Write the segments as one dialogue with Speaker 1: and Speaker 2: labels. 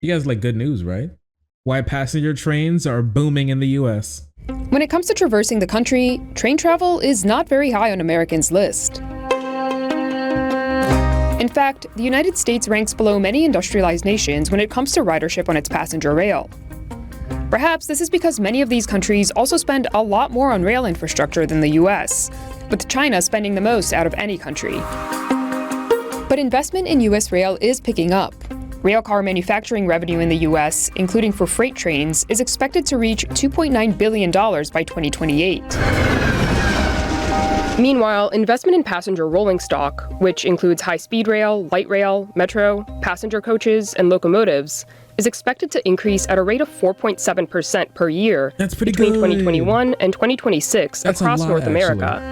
Speaker 1: You guys like good news, right? Why passenger trains are booming in the US.
Speaker 2: When it comes to traversing the country, train travel is not very high on Americans' list. In fact, the United States ranks below many industrialized nations when it comes to ridership on its passenger rail. Perhaps this is because many of these countries also spend a lot more on rail infrastructure than the US, with China spending the most out of any country. But investment in US rail is picking up. Railcar manufacturing revenue in the US, including for freight trains, is expected to reach $2.9 billion by 2028. Meanwhile, investment in passenger rolling stock, which includes high-speed rail, light rail, metro, passenger coaches, and locomotives, is expected to increase at a rate of 4.7% per year between 2021 and 2026 across North America.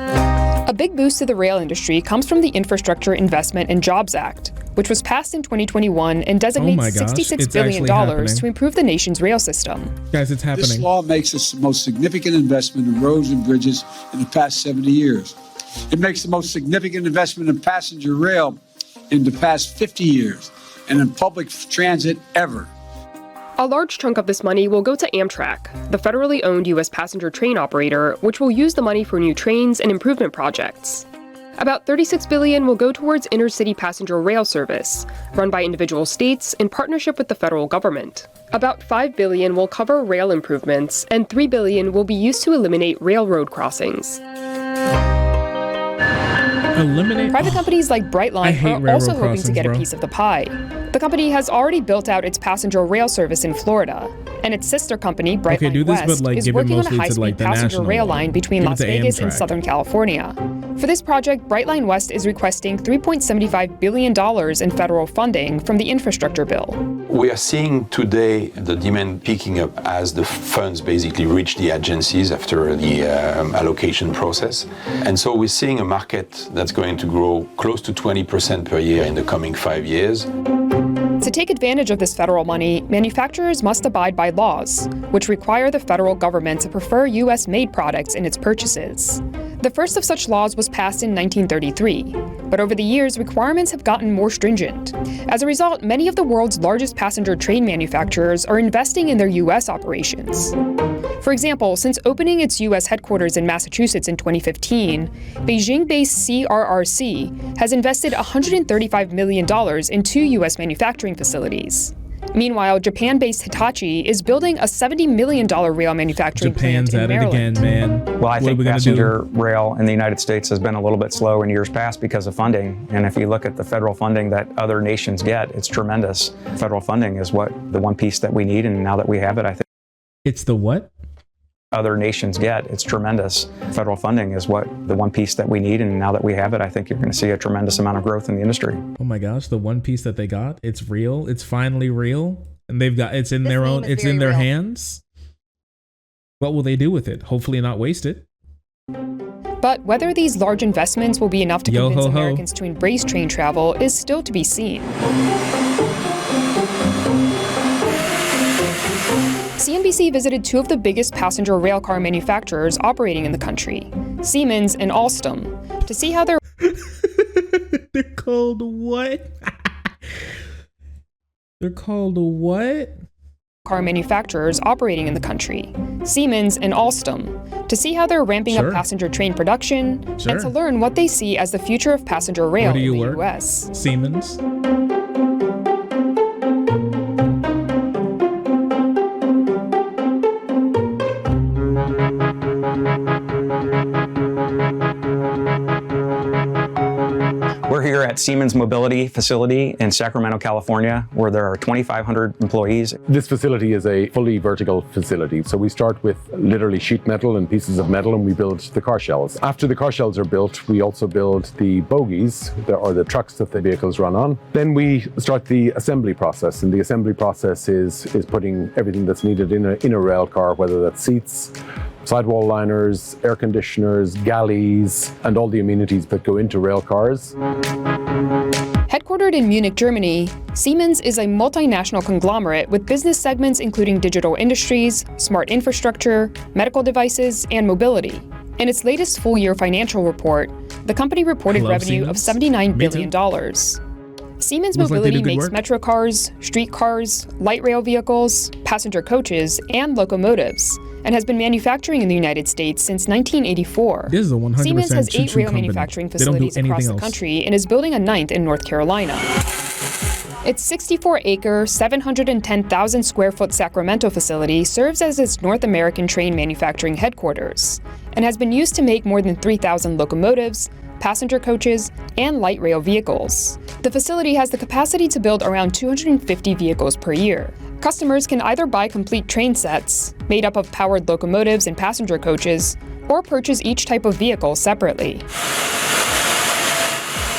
Speaker 2: A big boost to the rail industry comes from the Infrastructure Investment and Jobs Act, which was passed in 2021 and designates $66 billion to improve the nation's rail system.
Speaker 1: Guys, it's happening.
Speaker 3: This law makes us the most significant investment in roads and bridges in the past 70 years. It makes the most significant investment in passenger rail in the past 50 years and in public transit ever.
Speaker 2: A large chunk of this money will go to Amtrak, the federally owned U.S. passenger train operator, which will use the money for new trains and improvement projects. About $36 billion will go towards intercity passenger rail service, run by individual states in partnership with the federal government. About $5 billion will cover rail improvements, and $3 billion will be used to eliminate railroad crossings. Private companies like Brightline are also hoping to get a piece of the pie. The company has already built out its passenger rail service in Florida, and its sister company, Brightline West, is working on a high-speed passenger rail line between Las Vegas and Southern California. For this project, Brightline West is requesting $3.75 billion in federal funding from the infrastructure bill.
Speaker 4: We are seeing today the demand picking up as the funds basically reach the agencies after the allocation process. And so we're seeing a market that's going to grow close to 20% per year in the coming 5 years.
Speaker 2: To take advantage of this federal money, manufacturers must abide by laws, which require the federal government to prefer U.S.-made products in its purchases. The first of such laws was passed in 1933, but over the years, requirements have gotten more stringent. As a result, many of the world's largest passenger train manufacturers are investing in their U.S. operations. For example, since opening its U.S. headquarters in Massachusetts in 2015, Beijing-based CRRC has invested $135 million in 2 U.S. manufacturing facilities. Meanwhile, Japan-based Hitachi is building a $70 million rail manufacturing plant in Maryland.
Speaker 1: Japan's at it again, man.
Speaker 5: Well, I think passenger rail in the United States has been a little bit slow in years past because of funding. And if you look at the federal funding that other nations get, it's tremendous. Federal funding is what the one piece that we need, and now that we have it, I think
Speaker 1: it's the what?
Speaker 5: Other nations get. It's tremendous. Federal funding is what the one piece that we need, and now that we have it, I think you're going to see a tremendous amount of growth in the industry.
Speaker 1: Oh my gosh, the one piece that they got, it's real. It's finally real, and they've got it's in their own. It's in their hands. What will they do with it? Hopefully, not waste it.
Speaker 2: But whether these large investments will be enough to convince Americans to embrace train travel is still to be seen. CNBC visited 2 of the biggest passenger railcar manufacturers operating in the country, Siemens and Alstom, to see how their
Speaker 1: They're called what? They're called what?
Speaker 2: Car manufacturers operating in the country, Siemens and Alstom, to see how they're ramping up passenger train production and to learn what they see as the future of passenger rail in the U.S.
Speaker 1: Siemens.
Speaker 5: We're here at Siemens Mobility Facility in Sacramento, California, where there are 2,500 employees.
Speaker 6: This facility is a fully vertical facility. So we start with literally sheet metal and pieces of metal, and we build the car shells. After the car shells are built, we also build the bogies, or the trucks that the vehicles run on. Then we start the assembly process, and the assembly process is putting everything that's needed in a rail car, whether that's seats, sidewall liners, air conditioners, galleys, and all the amenities that go into rail cars.
Speaker 2: Headquartered in Munich, Germany, Siemens is a multinational conglomerate with business segments including digital industries, smart infrastructure, medical devices, and mobility. In its latest full-year financial report, the company reported revenue of $79 billion. Siemens
Speaker 1: Looks like they
Speaker 2: Mobility
Speaker 1: do good
Speaker 2: makes
Speaker 1: work.
Speaker 2: metro cars, street cars, light rail vehicles, passenger coaches, and locomotives, and has been manufacturing in the United States since 1984.
Speaker 1: This is a 100%
Speaker 2: Siemens has 8
Speaker 1: choo-choo
Speaker 2: rail
Speaker 1: company.
Speaker 2: manufacturing
Speaker 1: They don't do
Speaker 2: facilities across
Speaker 1: anything
Speaker 2: the
Speaker 1: else.
Speaker 2: country and is building a 9th in North Carolina. Its 64-acre, 710,000 square foot Sacramento facility serves as its North American train manufacturing headquarters and has been used to make more than 3,000 locomotives, passenger coaches, and light rail vehicles. The facility has the capacity to build around 250 vehicles per year. Customers can either buy complete train sets, made up of powered locomotives and passenger coaches, or purchase each type of vehicle separately.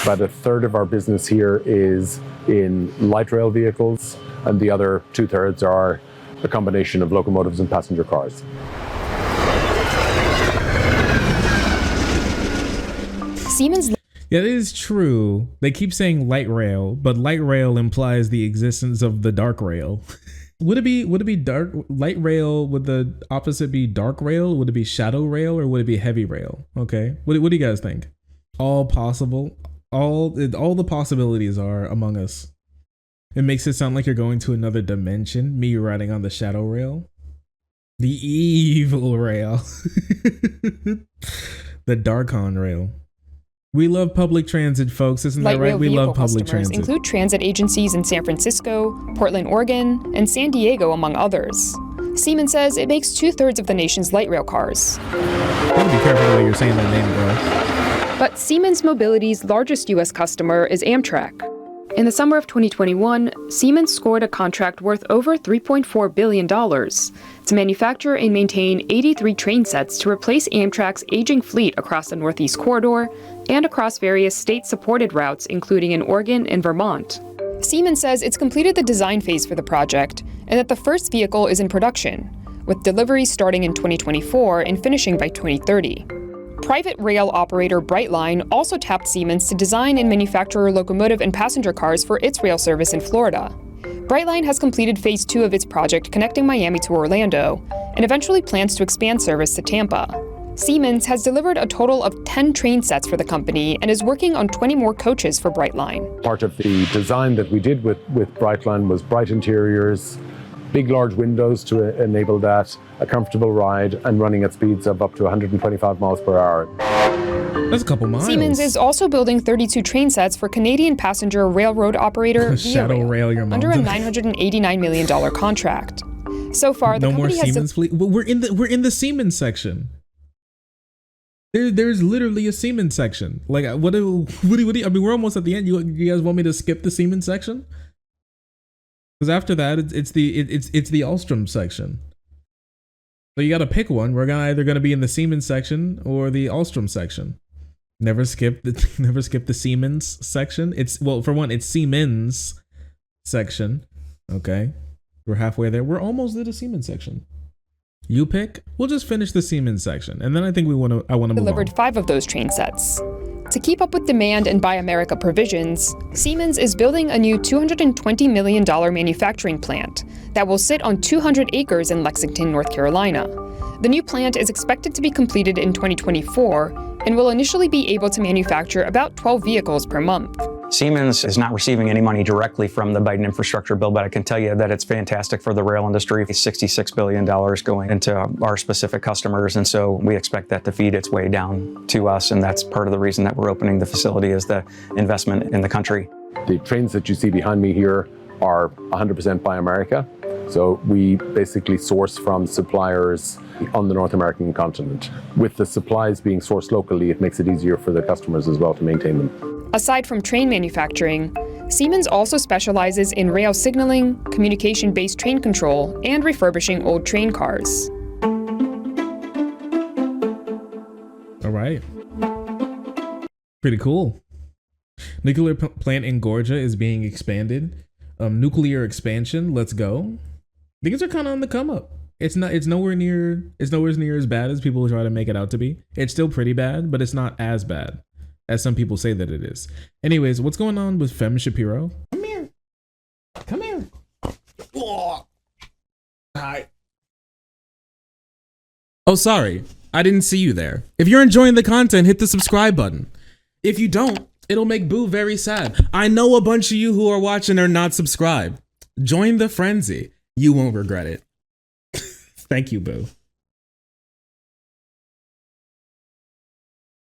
Speaker 6: About a third of our business here is in light rail vehicles, and the other 2/3 are a combination of locomotives and passenger cars.
Speaker 2: Siemens
Speaker 1: Yeah, it is true. They keep saying light rail, but light rail implies the existence of the dark rail. Would it be dark light rail? Would the opposite be dark rail? Would it be shadow rail, or would it be heavy rail? Okay. What do you guys think? All possible. All the possibilities are among us. It makes it sound like you're going to another dimension. Me riding on the shadow rail. The evil rail. The Darkon rail. We love public transit, folks. Isn't that
Speaker 2: light rail
Speaker 1: right? We
Speaker 2: vehicle
Speaker 1: love public
Speaker 2: customers
Speaker 1: transit.
Speaker 2: include transit agencies in San Francisco, Portland, Oregon, and San Diego, among others. Siemens says it makes 2/3 of the nation's light rail cars.
Speaker 1: Gotta be careful the way you're saying that name, bro.
Speaker 2: But Siemens Mobility's largest U.S. customer is Amtrak. In the summer of 2021, Siemens scored a contract worth over $3.4 billion to manufacture and maintain 83 train sets to replace Amtrak's aging fleet across the Northeast Corridor and across various state-supported routes, including in Oregon and Vermont. Siemens says it's completed the design phase for the project and that the first vehicle is in production, with deliveries starting in 2024 and finishing by 2030. Private rail operator Brightline also tapped Siemens to design and manufacture locomotive and passenger cars for its rail service in Florida. Brightline has completed phase 2 of its project connecting Miami to Orlando and eventually plans to expand service to Tampa. Siemens has delivered a total of 10 train sets for the company and is working on 20 more coaches for Brightline.
Speaker 6: Part of the design that we did with Brightline was bright interiors, big large windows to enable that, a comfortable ride, and running at speeds of up to 125 miles per hour.
Speaker 1: That's a couple miles.
Speaker 2: Siemens is also building 32 train sets for Canadian passenger railroad operator Via
Speaker 1: Shadow rail your
Speaker 2: under a
Speaker 1: mountain.
Speaker 2: $989 million contract. So far, the
Speaker 1: No more
Speaker 2: company has
Speaker 1: Siemens fleet. Well, we're in the Siemens section. There's literally a Siemens section. Like what do you, I mean, we're almost at the end. You guys want me to skip the Siemens section? Because after that, it's the Alstom section. So you got to pick one. We're either gonna be in the Siemens section or the Alstom section. Never skip the Siemens section. For one, it's Siemens section. Okay, we're halfway there. We're almost at the Siemens section. You pick. We'll just finish the Siemens section, and then I think I want to move on.
Speaker 2: delivered 5 of those train sets. To keep up with demand and Buy America provisions, Siemens is building a new $220 million manufacturing plant that will sit on 200 acres in Lexington, North Carolina. The new plant is expected to be completed in 2024 and will initially be able to manufacture about 12 vehicles per month.
Speaker 5: Siemens is not receiving any money directly from the Biden infrastructure bill, but I can tell you that it's fantastic for the rail industry. $66 billion going into our specific customers, and so we expect that to feed its way down to us, and that's part of the reason that we're opening the facility is the investment in the country.
Speaker 6: The trains that you see behind me here are 100% Buy America. So we basically source from suppliers on the North American continent. With the supplies being sourced locally, it makes it easier for the customers as well to maintain them.
Speaker 2: Aside from train manufacturing, Siemens also specializes in rail signaling, communication-based train control, and refurbishing old train cars.
Speaker 1: All right. Pretty cool. Nuclear plant in Georgia is being expanded. Nuclear expansion, let's go. Things are kind of on the come up. It's nowhere near as bad as people try to make it out to be. It's still pretty bad, but it's not as bad as some people say that it is. Anyways, what's going on with Fem Shapiro? Come here. Come here. Oh. Hi.
Speaker 7: Oh, sorry. I didn't see you there. If you're enjoying the content, hit the subscribe button. If you don't,
Speaker 1: It'll make Boo very sad. I know a bunch of you who are watching are not subscribed. Join the frenzy. You won't regret it. Thank you, Boo.